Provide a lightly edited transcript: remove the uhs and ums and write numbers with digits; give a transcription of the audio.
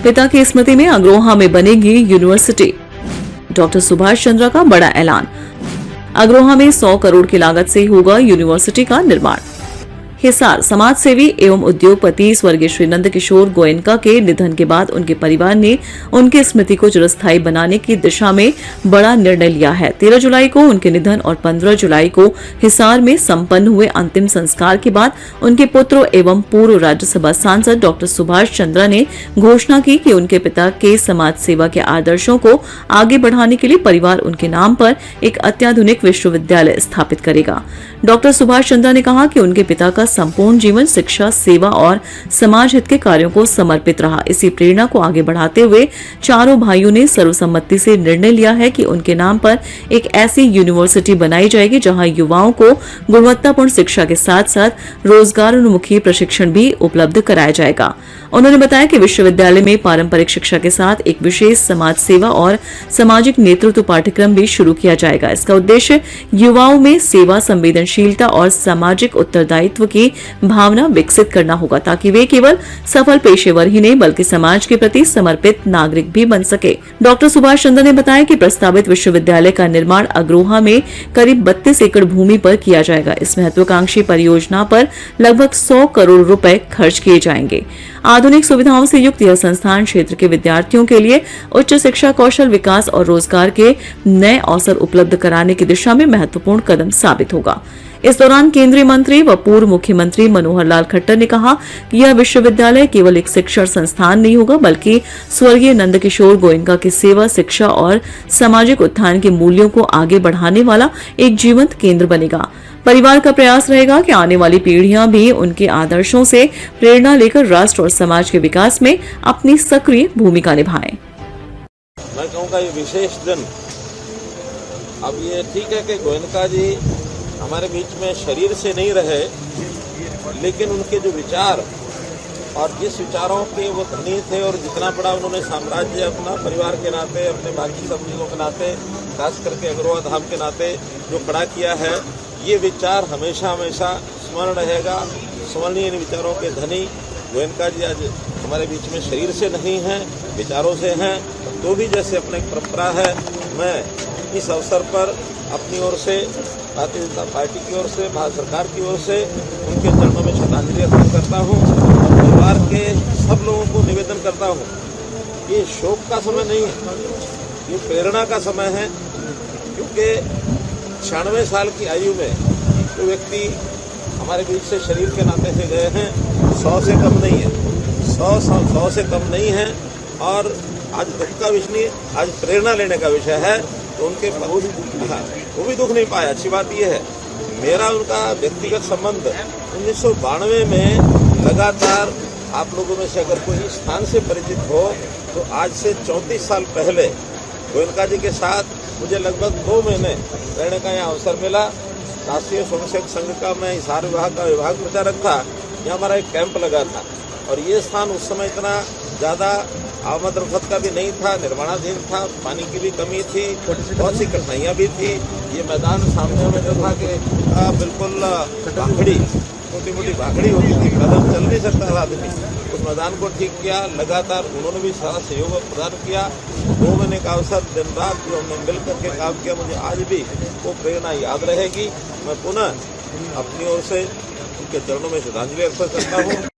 पिता की स्मृति में अग्रोहा में बनेगी यूनिवर्सिटी। डॉक्टर सुभाष चंद्र का बड़ा ऐलान। अग्रोहा में 100 करोड़ की लागत से होगा यूनिवर्सिटी का निर्माण। हिसार समाज सेवी एवं उद्योगपति स्वर्गीय श्री नंद किशोर गोयनका के निधन के बाद उनके परिवार ने उनकी स्मृति को चिरस्थायी बनाने की दिशा में बड़ा निर्णय लिया है। 13 जुलाई को उनके निधन और 15 जुलाई को हिसार में संपन्न हुए अंतिम संस्कार के बाद उनके पुत्र एवं पूर्व राज्यसभा सांसद डॉक्टर सुभाष चंद्र ने घोषणा की कि उनके पिता के समाज सेवा के आदर्शों को आगे बढ़ाने के लिए परिवार उनके नाम पर एक अत्याधुनिक विश्वविद्यालय स्थापित करेगा। डॉक्टर सुभाष चंद्र ने कहा कि उनके पिता का संपूर्ण जीवन शिक्षा, सेवा और समाज हित के कार्यों को समर्पित रहा। इसी प्रेरणा को आगे बढ़ाते हुए चारों भाइयों ने सर्वसम्मति से निर्णय लिया है कि उनके नाम पर एक ऐसी यूनिवर्सिटी बनाई जाएगी जहां युवाओं को गुणवत्तापूर्ण शिक्षा के साथ साथ रोजगारोन्मुखी प्रशिक्षण भी उपलब्ध कराया जाएगा। उन्होंने बताया कि विश्वविद्यालय में पारंपरिक शिक्षा के साथ एक विशेष समाज सेवा और सामाजिक नेतृत्व पाठ्यक्रम भी शुरू किया जाएगा। इसका उद्देश्य युवाओं में सेवा, संवेदनशीलता और सामाजिक उत्तरदायित्व की भावना विकसित करना होगा ताकि वे केवल सफल पेशेवर ही नहीं बल्कि समाज के प्रति समर्पित नागरिक भी बन सके। डॉक्टर सुभाष चंद्र ने बताया कि प्रस्तावित विश्वविद्यालय का निर्माण अग्रोहा में करीब 32 एकड़ भूमि पर किया जाएगा। इस महत्वाकांक्षी परियोजना पर लगभग 100 करोड़ रुपए खर्च किए जाएंगे। आधुनिक सुविधाओं से युक्त यह संस्थान क्षेत्र के विद्यार्थियों के लिए उच्च शिक्षा, कौशल विकास और रोजगार के नए अवसर उपलब्ध कराने की दिशा में महत्वपूर्ण कदम साबित होगा। इस दौरान केंद्रीय मंत्री व पूर्व मुख्यमंत्री मनोहर लाल खट्टर ने कहा कि यह विश्वविद्यालय केवल एक शिक्षण संस्थान नहीं होगा बल्कि स्वर्गीय नंद किशोर गोयनका की सेवा, शिक्षा और सामाजिक उत्थान के मूल्यों को आगे बढ़ाने वाला एक जीवंत केंद्र बनेगा। परिवार का प्रयास रहेगा कि आने वाली पीढ़ियां भी उनके आदर्शों से प्रेरणा लेकर राष्ट्र और समाज के विकास में अपनी सक्रिय भूमिका निभाएं। मैं कहूँगा ये विशेष दिन, अब ये ठीक है कि गोयनका जी हमारे बीच में शरीर से नहीं रहे, लेकिन उनके जो विचार और जिस विचारों के वो धनी थे और जितना बड़ा उन्होंने साम्राज्य अपना परिवार के नाते, अपने बाकी सब चीज़ों के नाते, खास करके अग्रोहा धाम के नाते जो खड़ा किया है, ये विचार हमेशा हमेशा स्मरण रहेगा। स्मरणीय इन विचारों के धनी गोयनका जी आज हमारे बीच में शरीर से नहीं हैं, विचारों से हैं। तो भी जैसे अपने परंपरा है, मैं इस अवसर पर अपनी ओर से, भारतीय जनता पार्टी की ओर से, भारत सरकार की ओर से उनके चरणों में श्रद्धांजलि अर्पित करता हूँ और परिवार के सब लोगों को निवेदन करता हूँ, ये शोक का समय नहीं है, ये प्रेरणा का समय है। क्योंकि 96 साल की आयु में जो व्यक्ति हमारे बीच से शरीर के नाते से गए हैं, 100 से कम नहीं है, 100 से कम नहीं है। और आज दुख का विषय नहीं, आज प्रेरणा लेने का विषय है। तो उनके वो भी दुख नहीं पाया। अच्छी बात यह है, मेरा उनका व्यक्तिगत संबंध 1992 में लगातार, आप लोगों में से अगर कोई स्थान से परिचित हो तो आज से 34 साल पहले गोयनका जी के साथ मुझे लगभग 2 महीने रहने का यहाँ अवसर मिला। राष्ट्रीय स्वयंसेवक संघ का मैं हिसार विभाग का विभाग प्रचारक था, यहाँ हमारा एक कैंप लगा था और ये स्थान उस समय इतना ज़्यादा आमद रफत का भी नहीं था, निर्माणाधीन था, पानी की भी कमी थी, बहुत सी कठिनाइयाँ भी थी। ये मैदान सामने में जो था कि बिल्कुल भाखड़ी, छोटी मोटी भाखड़ी होती थी, कदम चल नहीं सकता था आदमी। उस मैदान को ठीक किया, लगातार उन्होंने भी सारा सहयोग प्रदान किया। 2 महीने का अवसर, दिन रात जो हमने मिल करके काम किया, मुझे आज भी वो प्रेरणा याद रहेगी। मैं पुनः अपनी ओर से उनके चरणों में श्रद्धांजलि अर्पित करता हूँ।